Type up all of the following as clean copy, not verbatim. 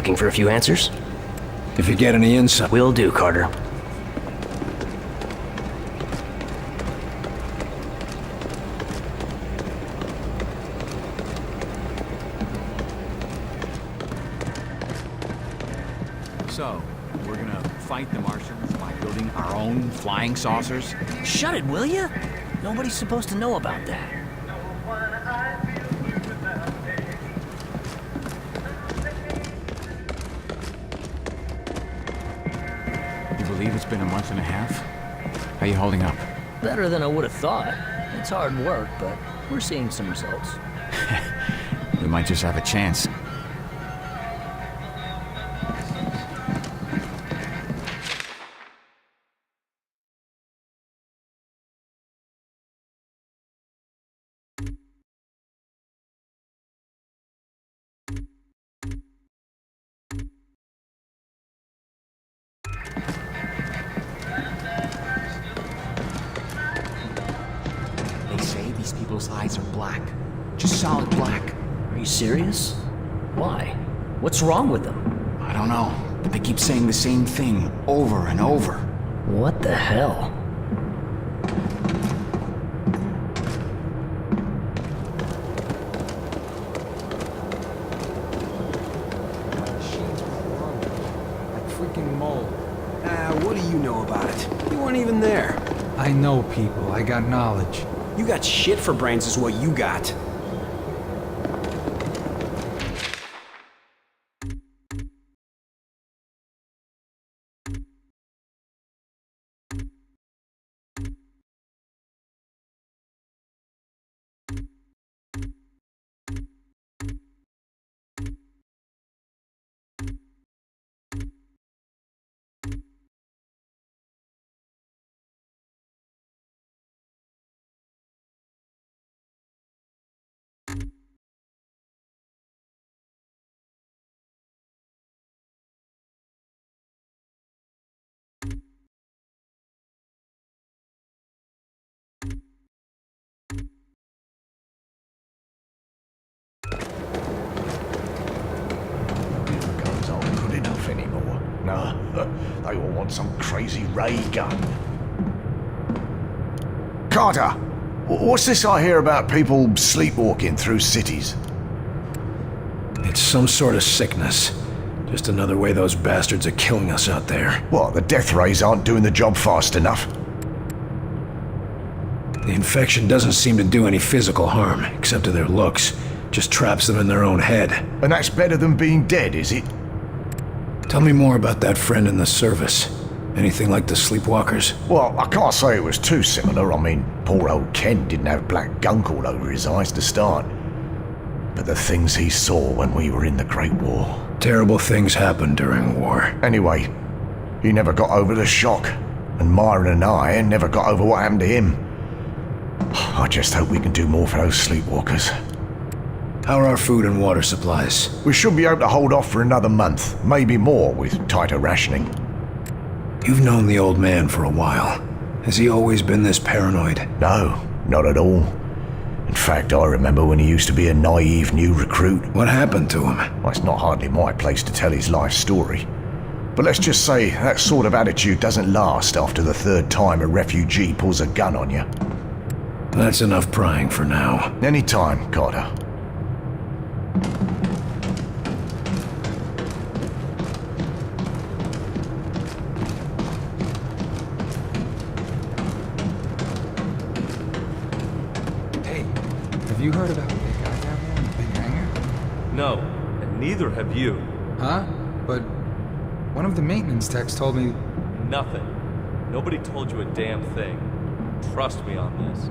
Looking for a few answers? If you get any insight... Will do, Carter. So, we're gonna fight the Martians by building our own flying saucers? Shut it, will you? Nobody's supposed to know about that. You believe it's been a month and a half? How you holding up? Better than I would have thought. It's hard work, but we're seeing some results. We might just have a chance. They say these people's eyes are black. Just solid black. Are you serious? Why? What's wrong with them? I don't know, but they keep saying the same thing over and over. What the hell? Freaking mole. What do you know about it? You weren't even there. I know people. I got knowledge. You got shit for brains is what you got. Guns aren't good enough anymore. No, they all want some crazy ray gun. Carter, what's this I hear about people sleepwalking through cities? It's some sort of sickness. Just another way those bastards are killing us out there. What, the death rays aren't doing the job fast enough? The infection doesn't seem to do any physical harm, except to their looks. Just traps them in their own head. And that's better than being dead, is it? Tell me more about that friend in the service. Anything like the sleepwalkers? Well, I can't say it was too similar. I mean, poor old Ken didn't have black gunk all over his eyes to start. But the things he saw when we were in the Great War. Terrible things happen during war. Anyway, he never got over the shock. And Myron and I never got over what happened to him. I just hope we can do more for those sleepwalkers. How are our food and water supplies? We should be able to hold off for another month, maybe more with tighter rationing. You've known the old man for a while. Has he always been this paranoid? No, not at all. In fact, I remember when he used to be a naive new recruit. What happened to him? Well, it's not hardly my place to tell his life story. But let's just say that sort of attitude doesn't last after the third time a refugee pulls a gun on you. That's enough prying for now. Any time, Carter. Hey, have you heard about that guy down there in the big hangar? No, and neither have you. Huh? But one of the maintenance techs told me... Nothing. Nobody told you a damn thing. Trust me on this.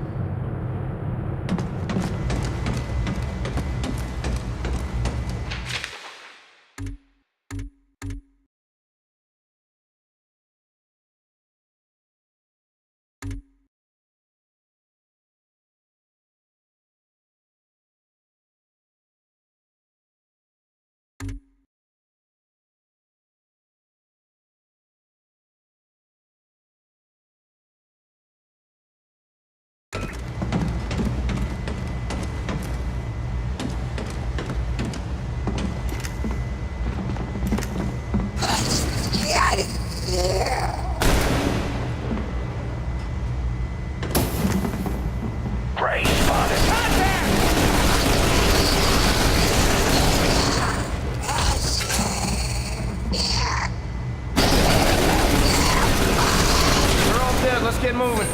get moving.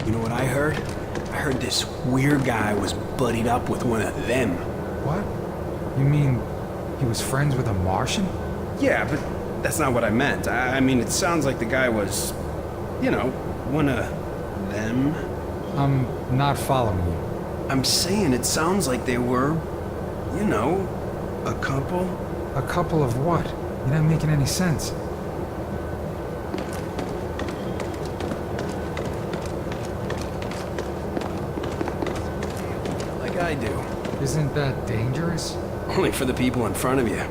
You know what I heard? I heard this weird guy was buddied up with one of them. What? You mean he was friends with a Martian? Yeah, but that's not what I meant. I mean, it sounds like the guy was, you know, one of them. I'm not following you. I'm saying it sounds like they were, you know, a couple. A couple of what? You're not making any sense. Like I do. Isn't that dangerous? Only for the people in front of you.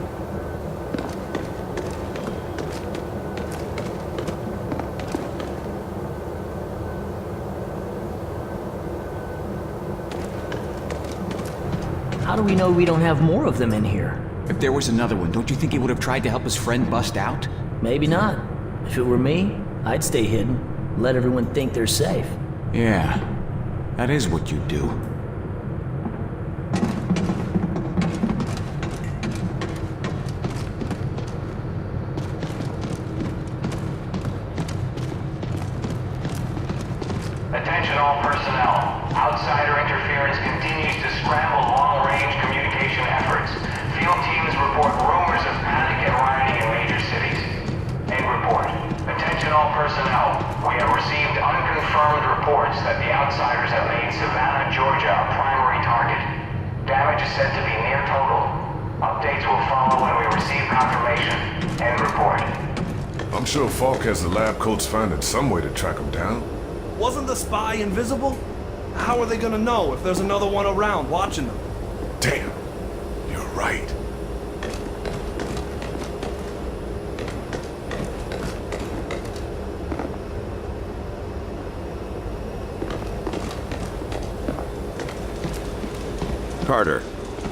How do we know we don't have more of them in here? If there was another one, don't you think he would have tried to help his friend bust out? Maybe not. If it were me, I'd stay hidden. Let everyone think they're safe. Yeah, that is what you do. Attention all personnel. Outsider interference continues to scramble long-range communication efforts. Field teams report rumors of panic and rioting in major cities. End report. Attention all personnel. We have received unconfirmed reports that the outsiders have made Savannah, Georgia a primary target. Damage is said to be near total. Updates will follow when we receive confirmation. End report. I'm sure Falk has the lab coats finding some way to track him down. Wasn't the spy invisible? How are they gonna know if there's another one around watching them? Damn, you're right. Carter,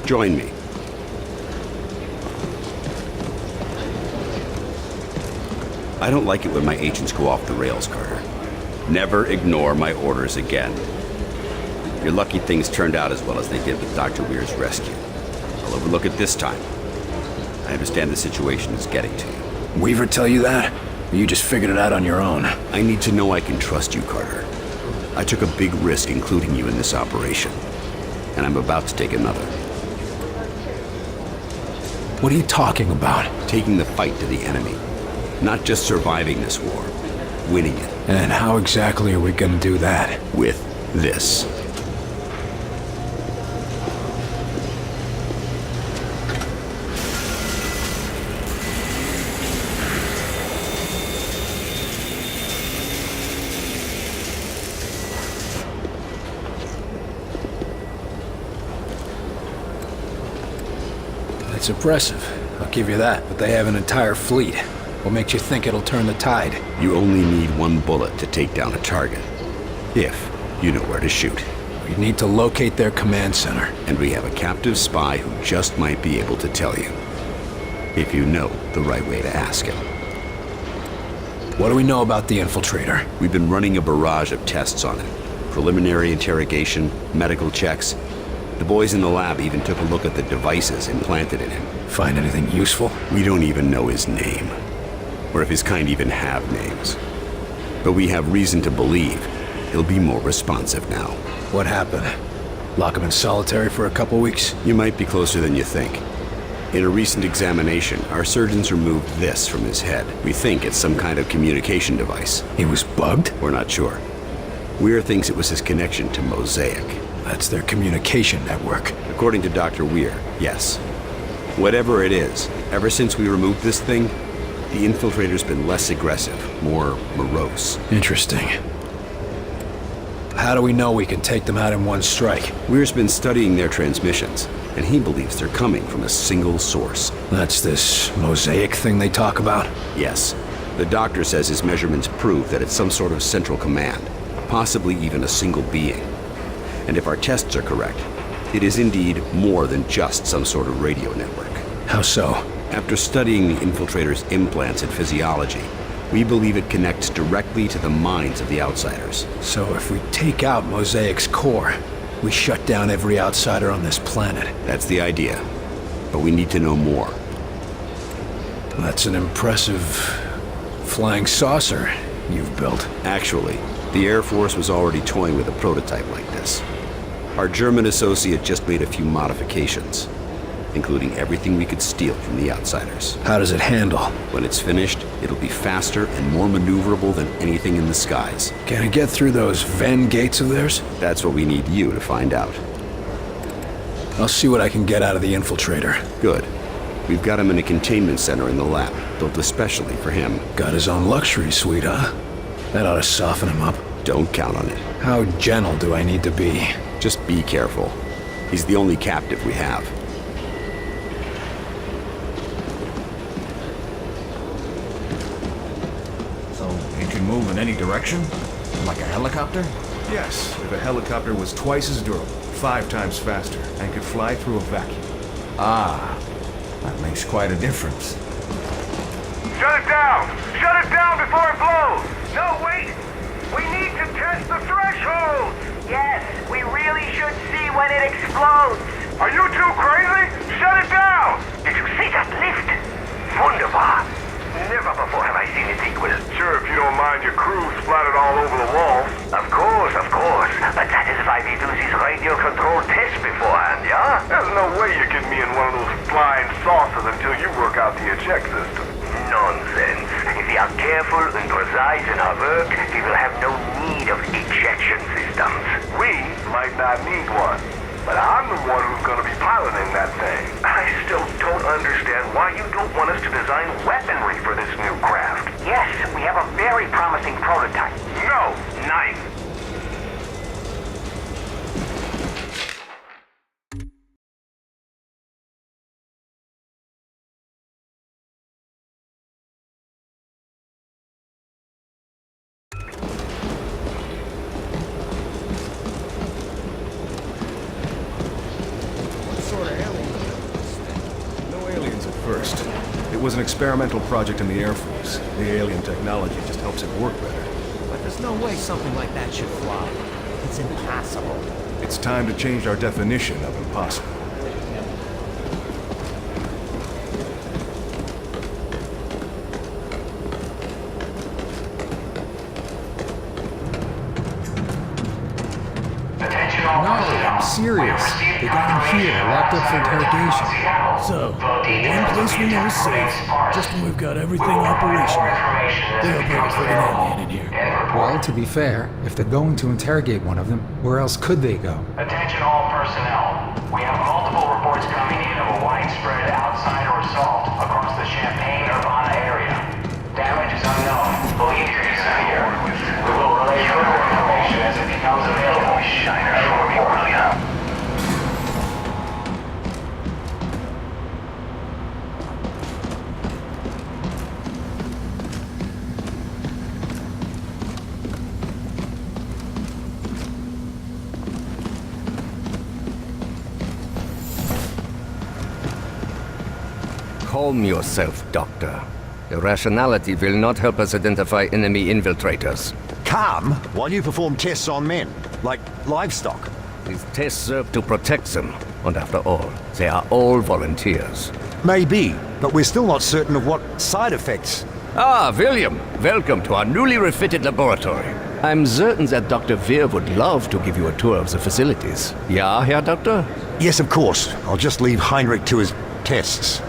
join me. I don't like it when my agents go off the rails, Carter. Never ignore my orders again. You're lucky things turned out as well as they did with Dr. Weir's rescue. I'll overlook it this time. I understand the situation is getting to you. Weaver tell you that? Or you just figured it out on your own? I need to know I can trust you, Carter. I took a big risk including you in this operation, and I'm about to take another. What are you talking about? Taking the fight to the enemy. Not just surviving this war, winning it. And how exactly are we gonna do that? With this. It's impressive, I'll give you that, but they have an entire fleet. What makes you think it'll turn the tide? You only need one bullet to take down a target. If you know where to shoot. We need to locate their command center. And we have a captive spy who just might be able to tell you. If you know the right way to ask him. What do we know about the Infiltrator? We've been running a barrage of tests on him. Preliminary interrogation, medical checks. The boys in the lab even took a look at the devices implanted in him. Find anything useful? We don't even know his name. Or if his kind even have names. But we have reason to believe he'll be more responsive now. What happened? Lock him in solitary for a couple weeks? You might be closer than you think. In a recent examination, our surgeons removed this from his head. We think it's some kind of communication device. He was bugged? We're not sure. Weir thinks it was his connection to Mosaic. That's their communication network. According to Dr. Weir, yes. Whatever it is, ever since we removed this thing, the Infiltrator's been less aggressive, more morose. Interesting. How do we know we can take them out in one strike? Weir's been studying their transmissions, and he believes they're coming from a single source. That's this Mosaic thing they talk about? Yes. The doctor says his measurements prove that it's some sort of central command, possibly even a single being. And if our tests are correct, it is indeed more than just some sort of radio network. How so? After studying the Infiltrator's implants and physiology, we believe it connects directly to the minds of the Outsiders. So if we take out Mosaic's core, we shut down every outsider on this planet. That's the idea. But we need to know more. That's an impressive flying saucer you've built. Actually, the Air Force was already toying with a prototype like this. Our German associate just made a few modifications, including everything we could steal from the Outsiders. How does it handle? When it's finished, it'll be faster and more maneuverable than anything in the skies. Can it get through those Venn gates of theirs? That's what we need you to find out. I'll see what I can get out of the Infiltrator. Good. We've got him in a containment center in the lab, built especially for him. Got his own luxury suite, huh? That ought to soften him up. Don't count on it. How gentle do I need to be? Just be careful. He's the only captive we have. So, it can move in any direction? Like a helicopter? Yes, if a helicopter was twice as durable, 5 times faster, and could fly through a vacuum. Ah, that makes quite a difference. Shut it down! Shut it down before it blows! No, wait! We need to test the threshold! Yes, we really should see when it explodes! Are you too crazy? Shut it down! Did you see that lift? Wunderbar! Never before have I seen its equal. Sure, if you don't mind your crew splattered all over the walls. Of course, of course. But that is why we do this radio-controlled test beforehand, yeah? There's no way you're getting me in one of those flying saucers until you work out the eject system. Nonsense. If we are careful and precise in our work, we will have no need of ejection systems. We might not need one. But I'm the one who's going to be piloting that thing. I still don't understand why you don't want us to design weaponry for this new craft. Yes, we have a very promising prototype. No, knife. First, it was an experimental project in the Air Force. The alien technology just helps it work better. But there's no way something like that should fly. It's impossible. It's time to change our definition of impossible. No, I'm serious. They got him here, locked up for interrogation. So, one place we know is safe, just when we've got everything operational. They'll bring a friggin' alien in here. Well, to be fair, if they're going to interrogate one of them, where else could they go? Attention all personnel. We have multiple reports coming in of a widespread outsider assault across the Champaign-Urbana area. Damage is unknown. Believe you're severe. We will relay further information as it becomes available. Shiner for me, William. Calm yourself, Doctor. Irrationality will not help us identify enemy infiltrators. Calm while you perform tests on men, like livestock. These tests serve to protect them, and after all, they are all volunteers. Maybe, but we're still not certain of what side effects. Ah, William, welcome to our newly refitted laboratory. I'm certain that Dr. Weir would love to give you a tour of the facilities. Yeah, Herr Doctor? Yes, of course. I'll just leave Heinrich to his tests.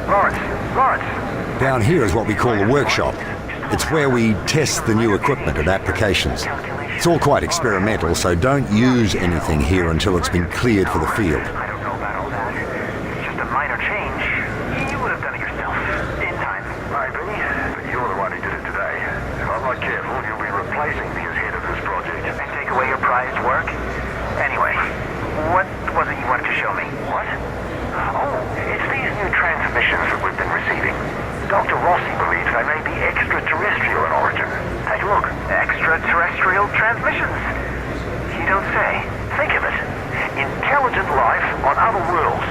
Lawrence, Down here is what we call the workshop. It's where we test the new equipment and applications. It's all quite experimental, so don't use anything here until it's been cleared for the field. I don't know about all that. It's just a minor change. You would have done it yourself. In time. Maybe, but you're the one who did it today. If I'm not careful, you'll be replacing me as head of this project. And take away your prized work? Anyway, what was it you wanted to show me? What? Oh, it's these new transmissions that we've been receiving. Dr. Rossi believes they may be extraterrestrial in origin. Take a look. Extraterrestrial transmissions? You don't say. Think of it. Intelligent life on other worlds.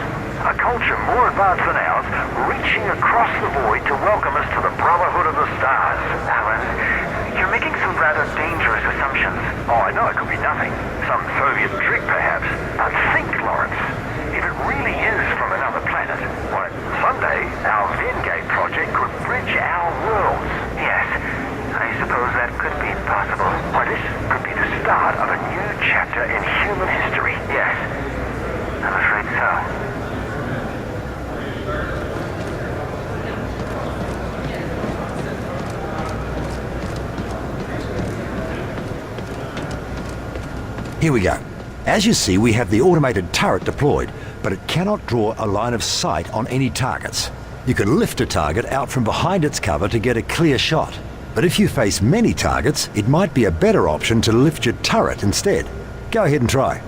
A culture more advanced than ours, reaching across the void to welcome us to the Brotherhood of the Stars. Alan, you're making some rather dangerous assumptions. Oh, I know it could be nothing. Some Soviet trick, perhaps. But think, Lawrence. If it really is from another planet, why, someday our Vengate project could bridge our worlds. Yes, I suppose that could be possible. Why, this could be the start of a new chapter in human history. Yes, I'm afraid so. Here we go. As you see, we have the automated turret deployed, but it cannot draw a line of sight on any targets. You can lift a target out from behind its cover to get a clear shot. But if you face many targets, it might be a better option to lift your turret instead. Go ahead and try.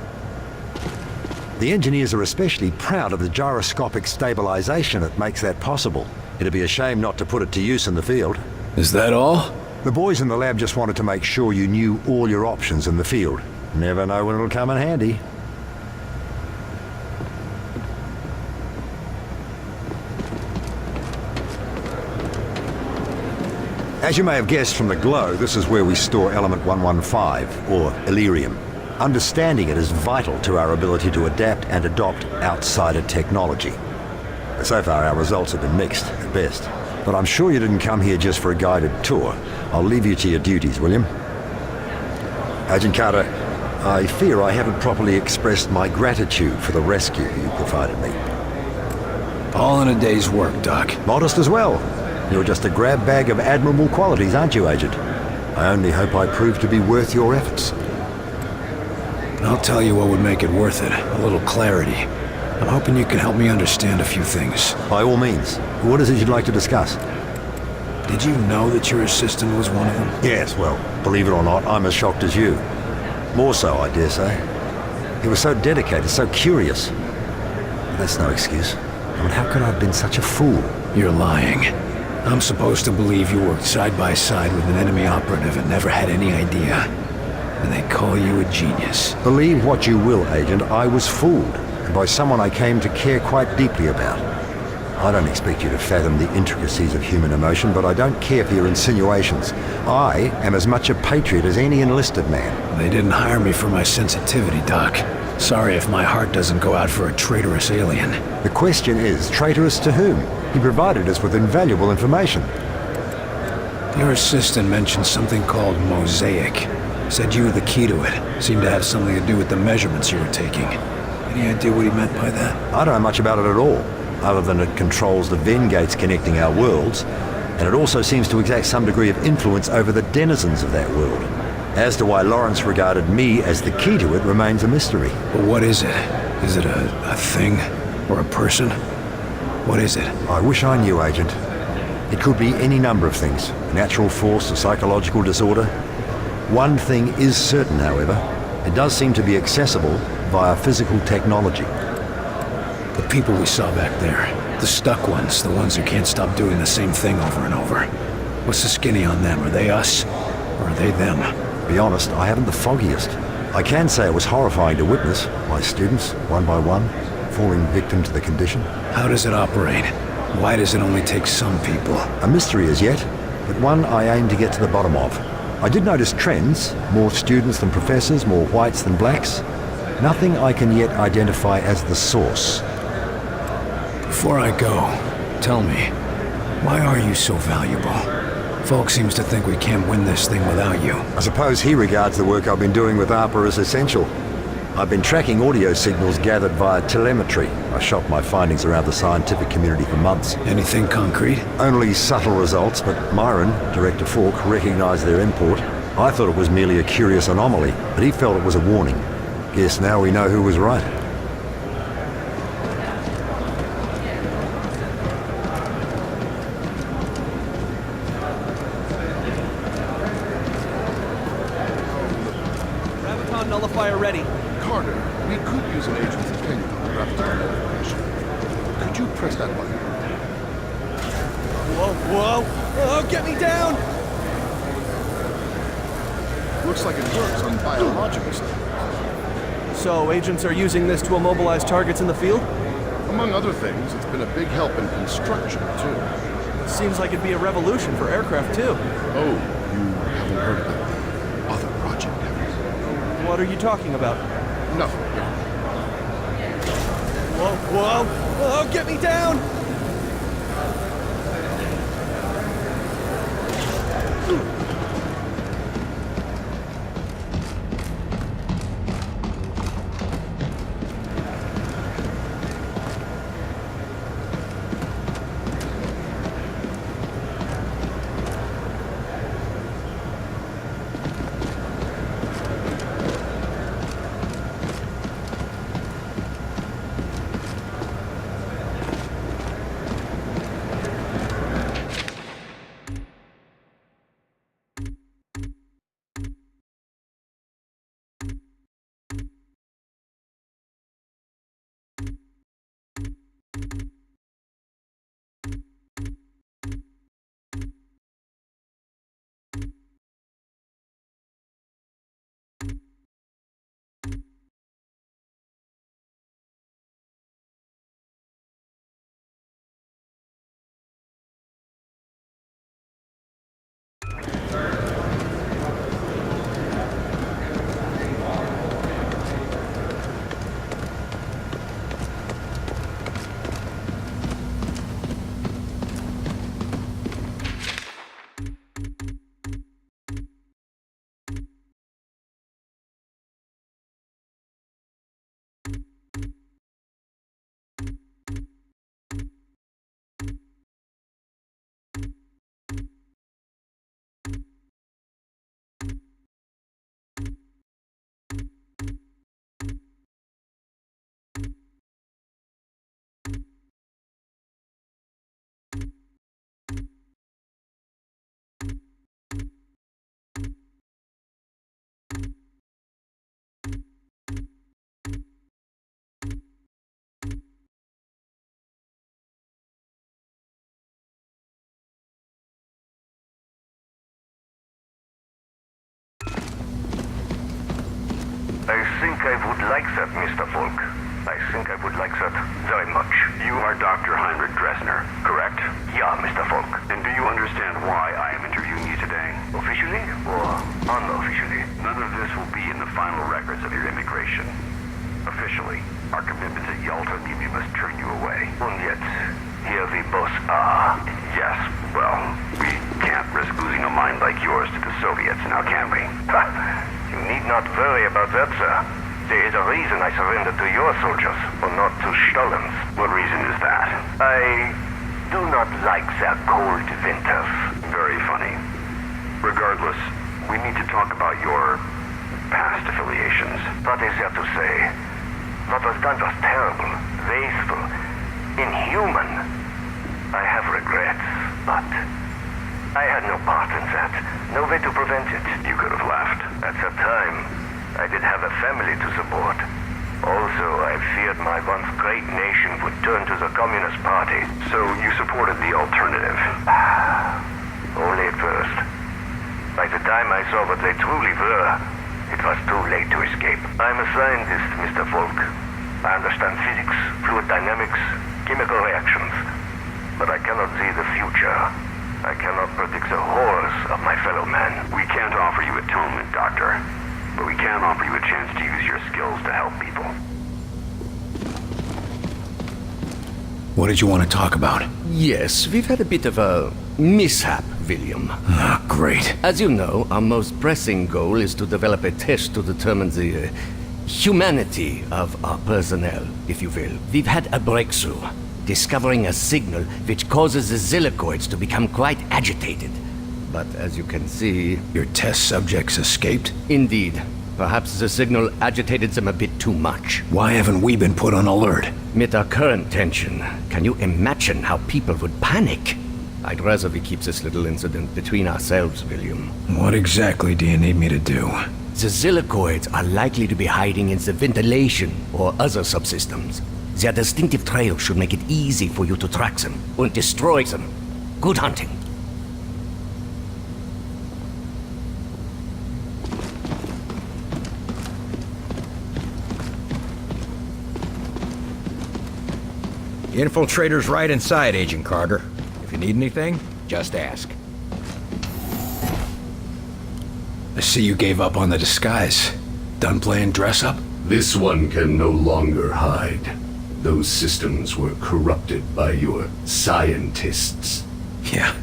The engineers are especially proud of the gyroscopic stabilization that makes that possible. It'd be a shame not to put it to use in the field. Is that all? The boys in the lab just wanted to make sure you knew all your options in the field. Never know when it'll come in handy. As you may have guessed from the glow, this is where we store element 115, or Illyrium. Understanding it is vital to our ability to adapt and adopt outsider technology. So far, our results have been mixed, at best. But I'm sure you didn't come here just for a guided tour. I'll leave you to your duties, William. Agent Carter, I fear I haven't properly expressed my gratitude for the rescue you provided me. All in a day's work, Doc. Modest as well. You're just a grab bag of admirable qualities, aren't you, Agent? I only hope I prove to be worth your efforts. I'll tell you what would make it worth it. A little clarity. I'm hoping you can help me understand a few things. By all means. What is it you'd like to discuss? Did you know that your assistant was one of them? Yes, well, believe it or not, I'm as shocked as you. More so, I dare say. He was so dedicated, so curious. But that's no excuse. I mean, how could I have been such a fool? You're lying. I'm supposed to believe you worked side by side with an enemy operative and never had any idea. And they call you a genius. Believe what you will, Agent, I was fooled. And by someone I came to care quite deeply about. I don't expect you to fathom the intricacies of human emotion, but I don't care for your insinuations. I am as much a patriot as any enlisted man. They didn't hire me for my sensitivity, Doc. Sorry if my heart doesn't go out for a traitorous alien. The question is, traitorous to whom? He provided us with invaluable information. Your assistant mentioned something called Mosaic. Said you were the key to it. Seemed to have something to do with the measurements you were taking. Any idea what he meant by that? I don't know much about it at all, other than it controls the Vengates connecting our worlds, and it also seems to exact some degree of influence over the denizens of that world. As to why Lawrence regarded me as the key to it remains a mystery. But what is it? Is it a thing? Or a person? What is it? I wish I knew, Agent. It could be any number of things. Natural force, a psychological disorder. One thing is certain, however. It does seem to be accessible via physical technology. The people we saw back there. The stuck ones. The ones who can't stop doing the same thing over and over. What's the skinny on them? Are they us? Or are they them? To be honest, I haven't the foggiest. I can say it was horrifying to witness. My students, one by one, falling victim to the condition. How does it operate? Why does it only take some people? A mystery as yet, but one I aim to get to the bottom of. I did notice trends. More students than professors, more whites than blacks. Nothing I can yet identify as the source. Before I go, tell me, why are you so valuable? Folk seems to think we can't win this thing without you. I suppose he regards the work I've been doing with ARPA as essential. I've been tracking audio signals gathered via telemetry. I shot my findings around the scientific community for months. Anything concrete? Only subtle results, but Myron, Director Falk, recognized their import. I thought it was merely a curious anomaly, but he felt it was a warning. Guess now we know who was right. Graviton nullifier ready. Carter, we could use an agent's opinion on the graviton information. Could you press that button? Whoa! Oh, get me down! Looks like it works on biological stuff. So, agents are using this to immobilize targets in the field? Among other things, it's been a big help in construction, too. Seems like it'd be a revolution for aircraft, too. Oh, you haven't heard about the other project, have you? What are you talking about? Nothing. Whoa! Oh, get me down! I think I would like that, Mr. Falk. I think I would like that very much. You are Dr. Heinrich Dressner, correct? Yeah, Mr. Falk. And do you understand why I am interviewing you today? Officially or unofficially? None of this will be in the final records of your immigration. Officially, our commitments at Yalta mean we must turn you away. And yet, here we both are. Yes, well, we can't risk losing a mind like yours to the Soviets, now can we? You need not worry about that, sir. There is a reason I surrendered to your soldiers, but not to Stalin's. What reason is that? I do not like their cold winters. Very funny. Regardless, we need to talk about your past affiliations. What is there to say? What was done was terrible, wasteful, inhuman. I have regrets, but I had no part in that. No way to prevent it. You could have left. At the time, I did have a family to support. Also, I feared my once great nation would turn to the Communist Party. So you supported the alternative? Only at first. By the time I saw what they truly were, it was too late to escape. I'm a scientist, Mr. Falk. I understand physics, fluid dynamics, chemical reactions. But I cannot see the future. I cannot predict the horrors of my fellow man. We can't offer you atonement, Doctor. But we can offer you a chance to use your skills to help people. What did you want to talk about? Yes, we've had a bit of a mishap, William. Ah, great. As you know, our most pressing goal is to develop a test to determine the humanity of our personnel, if you will. We've had a breakthrough, discovering a signal which causes the Zillicoids to become quite agitated. But as you can see... Your test subjects escaped? Indeed. Perhaps the signal agitated them a bit too much. Why haven't we been put on alert? With our current tension, can you imagine how people would panic? I'd rather we keep this little incident between ourselves, William. What exactly do you need me to do? The Zillicoids are likely to be hiding in the ventilation or other subsystems. Their distinctive trail should make it easy for you to track them and destroy them. Good hunting. The Infiltrator's right inside, Agent Carter. If you need anything, just ask. I see you gave up on the disguise. Done playing dress-up? This one can no longer hide. Those systems were corrupted by your scientists. Yeah.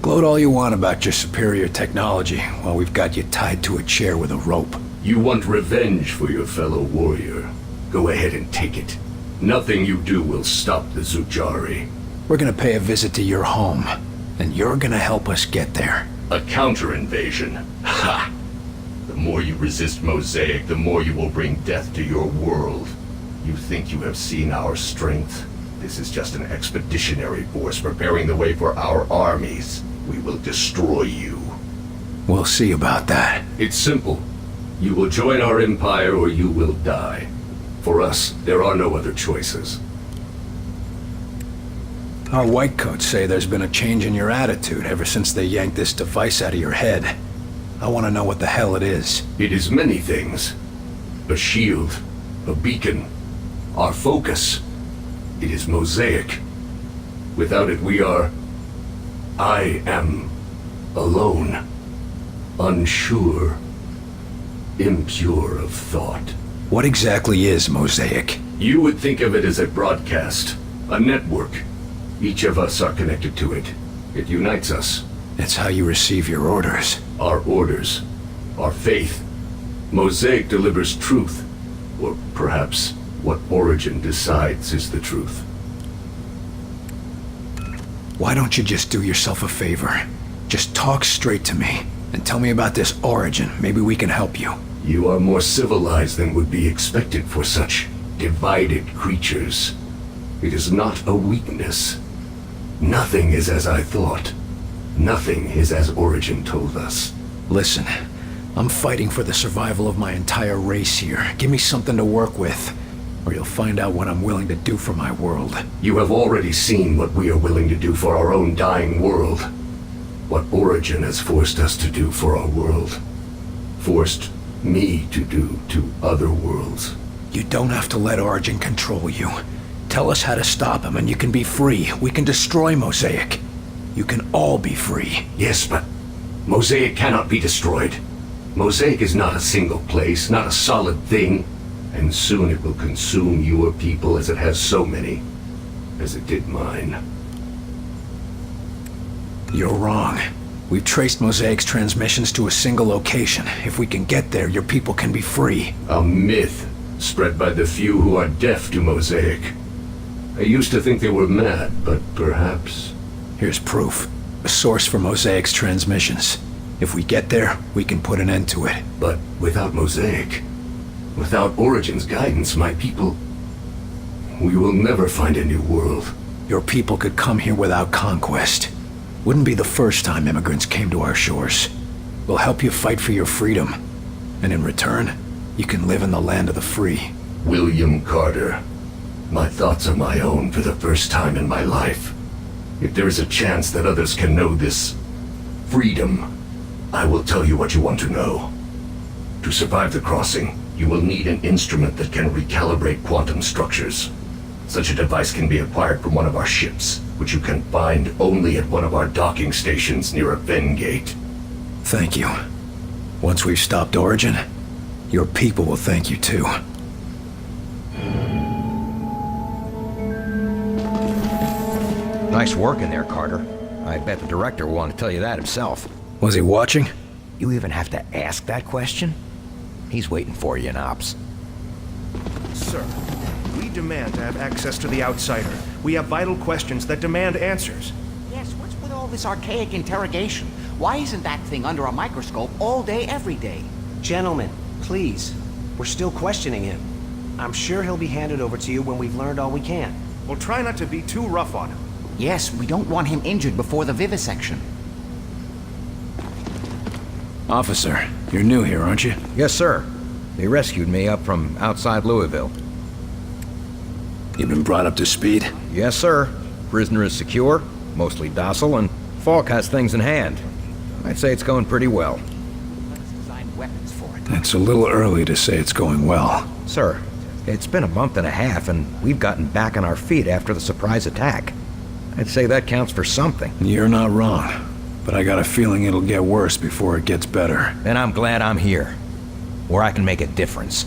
Gloat all you want about your superior technology while we've got you tied to a chair with a rope. You want revenge for your fellow warrior. Go ahead and take it. Nothing you do will stop the Zujari. We're gonna pay a visit to your home, and you're gonna help us get there. A counter-invasion. Ha! The more you resist Mosaic, the more you will bring death to your world. You think you have seen our strength? This is just an expeditionary force preparing the way for our armies. We will destroy you. We'll see about that. It's simple. You will join our empire or you will die. For us, there are no other choices. Our whitecoats say there's been a change in your attitude ever since they yanked this device out of your head. I want to know what the hell it is. It is many things. A shield, a beacon, our focus. It is Mosaic. Without it, we are... I am alone, unsure, impure of thought. What exactly is Mosaic? You would think of it as a broadcast, a network. Each of us are connected to it. It unites us. It's how you receive your orders. Our orders, our faith. Mosaic delivers truth, or perhaps what Origin decides is the truth. Why don't you just do yourself a favor? Just talk straight to me, and tell me about this Origin. Maybe we can help you. You are more civilized than would be expected for such divided creatures. It is not a weakness. Nothing is as I thought. Nothing is as Origin told us. Listen, I'm fighting for the survival of my entire race here. Give me something to work with, or you'll find out what I'm willing to do for my world. You have already seen what we are willing to do for our own dying world. What Origin has forced us to do for our world. Forced me to do to other worlds. You don't have to let Origin control you. Tell us how to stop him and you can be free. We can destroy Mosaic. You can all be free. Yes, but Mosaic cannot be destroyed. Mosaic is not a single place, not a solid thing. And soon it will consume your people as it has so many. As it did mine. You're wrong. We've traced Mosaic's transmissions to a single location. If we can get there, your people can be free. A myth spread by the few who are deaf to Mosaic. I used to think they were mad, but perhaps... Here's proof. A source for Mosaic's transmissions. If we get there, we can put an end to it. But without Mosaic, without Origin's guidance, my people... We will never find a new world. Your people could come here without conquest. Wouldn't be the first time immigrants came to our shores. We'll help you fight for your freedom. And in return, you can live in the land of the free. William Carter. My thoughts are my own for the first time in my life. If there is a chance that others can know this freedom, I will tell you what you want to know. To survive the crossing, you will need an instrument that can recalibrate quantum structures. Such a device can be acquired from one of our ships, which you can find only at one of our docking stations near a Ven gate. Thank you. Once we've stopped Origin, your people will thank you too. Nice work in there, Carter. I bet the director will want to tell you that himself. Was he watching? You even have to ask that question? He's waiting for you in Ops. Sir, we demand to have access to the Outsider. We have vital questions that demand answers. Yes, what's with all this archaic interrogation? Why isn't that thing under a microscope all day, every day? Gentlemen, please. We're still questioning him. I'm sure he'll be handed over to you when we've learned all we can. Well, try not to be too rough on him. Yes, we don't want him injured before the vivisection. Officer, you're new here, aren't you? Yes, sir. They rescued me up from outside Louisville. You've been brought up to speed? Yes, sir. Prisoner is secure, mostly docile, and Falk has things in hand. I'd say it's going pretty well. Let's design weapons for it. It's a little early to say it's going well. Sir, it's been a month and a half, and we've gotten back on our feet after the surprise attack. I'd say that counts for something. You're not wrong, but I got a feeling it'll get worse before it gets better. And I'm glad I'm here, where I can make a difference.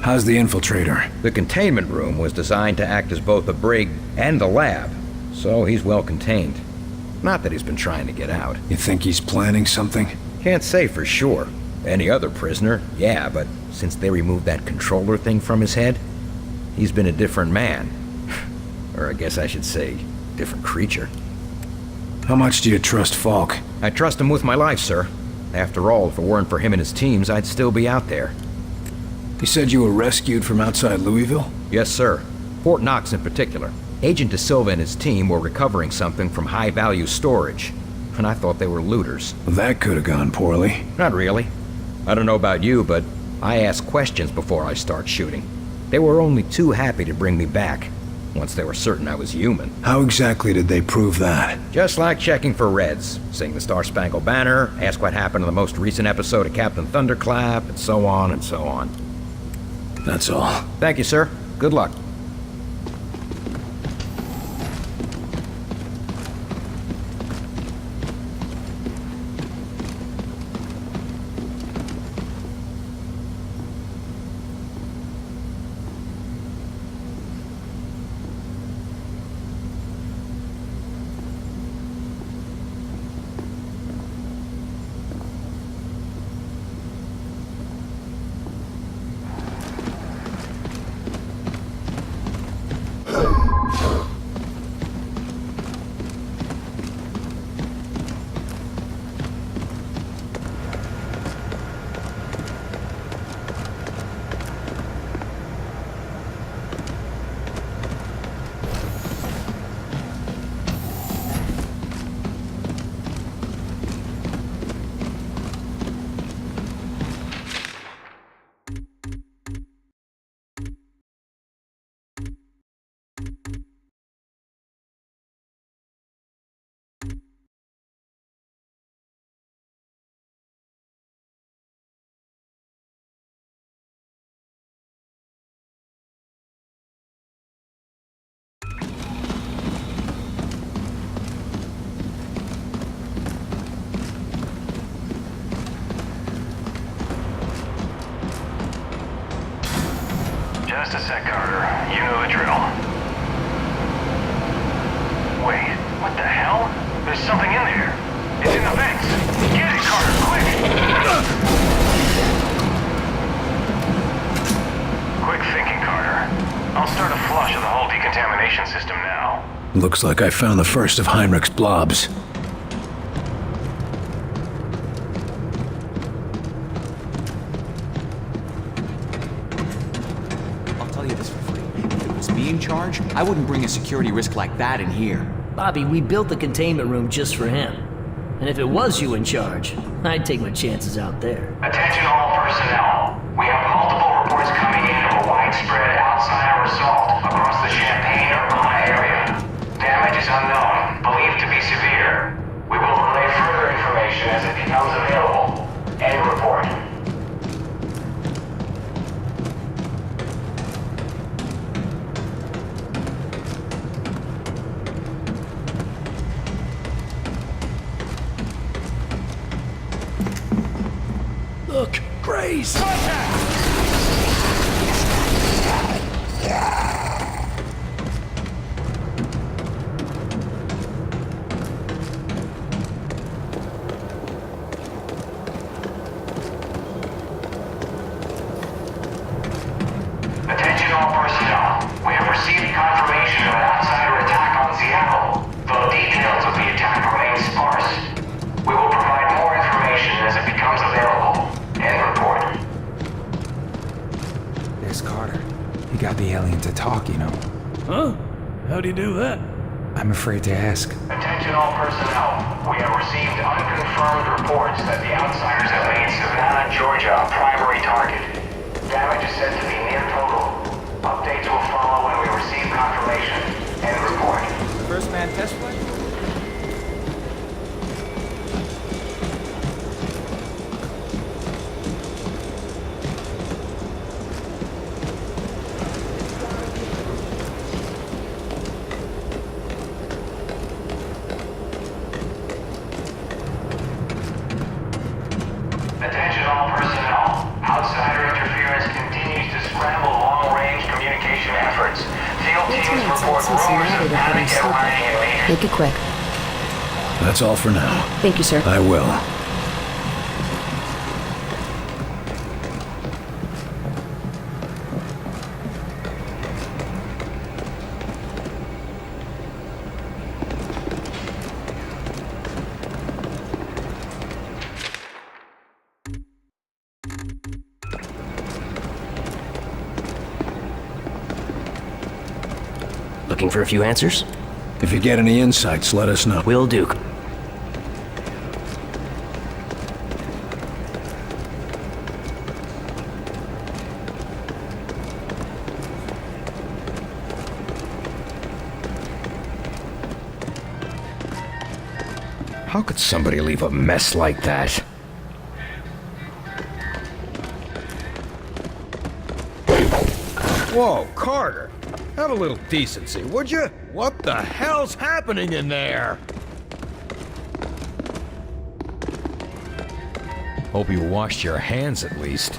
How's the Infiltrator? The containment room was designed to act as both a brig and a lab, so he's well contained. Not that he's been trying to get out. You think he's planning something? Can't say for sure. Any other prisoner, yeah, but since they removed that controller thing from his head, he's been a different man. Or I guess I should say, different creature. How much do you trust Falk? I trust him with my life, sir. After all, if it weren't for him and his teams, I'd still be out there. You said you were rescued from outside Louisville? Yes, sir. Fort Knox in particular. Agent De Silva and his team were recovering something from high-value storage, and I thought they were looters. That could have gone poorly. Not really. I don't know about you, but I ask questions before I start shooting. They were only too happy to bring me back, once they were certain I was human. How exactly did they prove that? Just like checking for Reds. Sing the Star-Spangled Banner, ask what happened in the most recent episode of Captain Thunderclap, and so on and so on. That's all. Thank you, sir. Good luck. Just a sec, Carter. You know the drill. Wait, what the hell? There's something in there. It's in the vents. Get it, Carter, quick! Quick thinking, Carter. I'll start a flush of the whole decontamination system now. Looks like I found the first of Heinrich's blobs. In charge, I wouldn't bring a security risk like that in here. Bobby, we built the containment room just for him. And if it was you in charge, I'd take my chances out there. Attention all personnel. We have multiple reports coming in of a widespread outsider assault across the Champaign-Urbana area. Damage is unknown, believed to be severe. We will relay further information as it becomes available. End report. Look, Grace! He got the alien to talk, you know. Huh? How'd he do that? I'm afraid to ask. Attention all personnel. We have received unconfirmed reports that the outsiders have made Savannah, Georgia a primary target. Damage is said to be near total. Updates will follow when we receive confirmation. End report. First man test flight? Attention all personnel. Outsider interference continues to scramble long-range communication efforts. Field teams report rumors of panic and rioting in major... Make it quick. That's all for now. Thank you, sir. I will. Looking for a few answers? If you get any insights, let us know. Will do. How could somebody leave a mess like that? Whoa, Carter! Have a little decency, would you? What the hell's happening in there? Hope you washed your hands at least.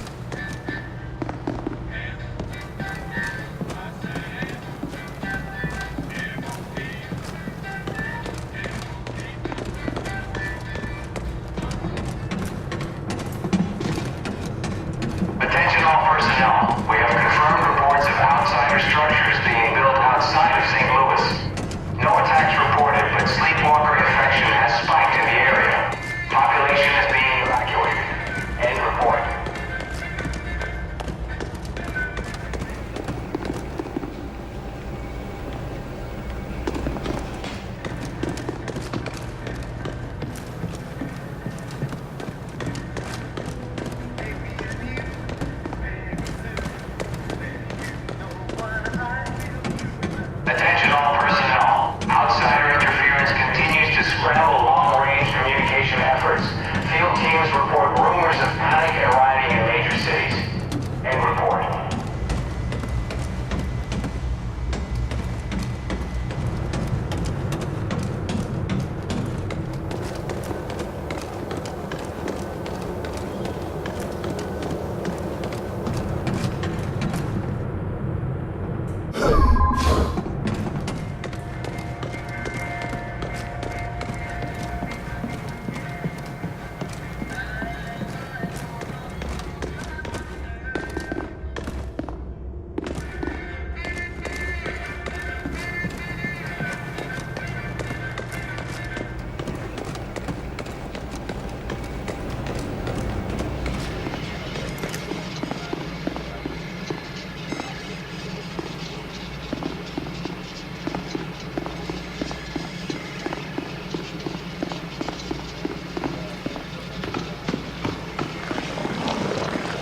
Attention all personnel. We have confirmed reports of outsider structures being built outside of St. Louis. No attacks reported, but sleepwalker infection has spiked in the area. Population is being evacuated. End report. Attention all personnel. Outsider interference continues to scramble long-range communication efforts. Field teams report rumors of panic and rioting in major cities. End report.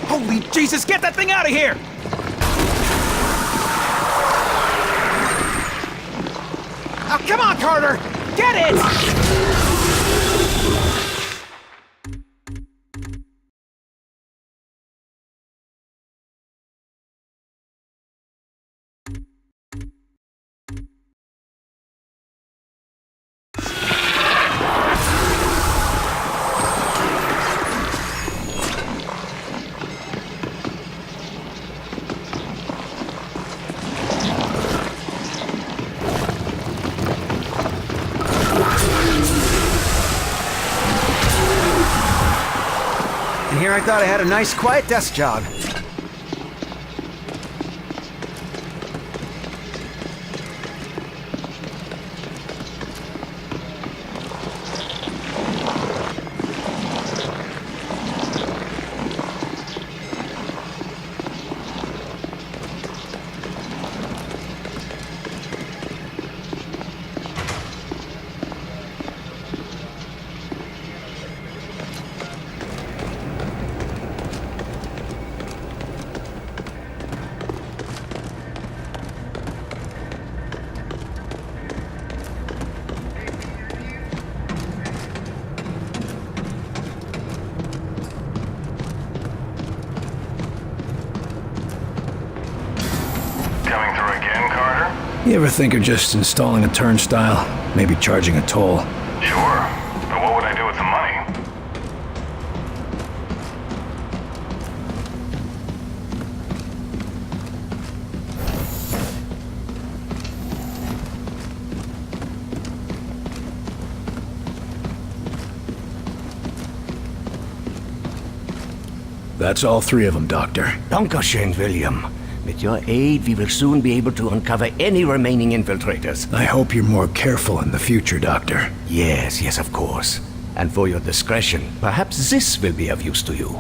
Holy Jesus, get that thing out of here! Oh, come on, Carter! Get it! And here I thought I had a nice, quiet desk job. coming through again, Carter? You ever think of just installing a turnstile? Maybe charging a toll? Sure. But what would I do with the money? That's all 3 of them, Doctor. Dankeschön, William. With your aid, we will soon be able to uncover any remaining infiltrators. I hope you're more careful in the future, Doctor. Yes, of course. And for your discretion, perhaps this will be of use to you.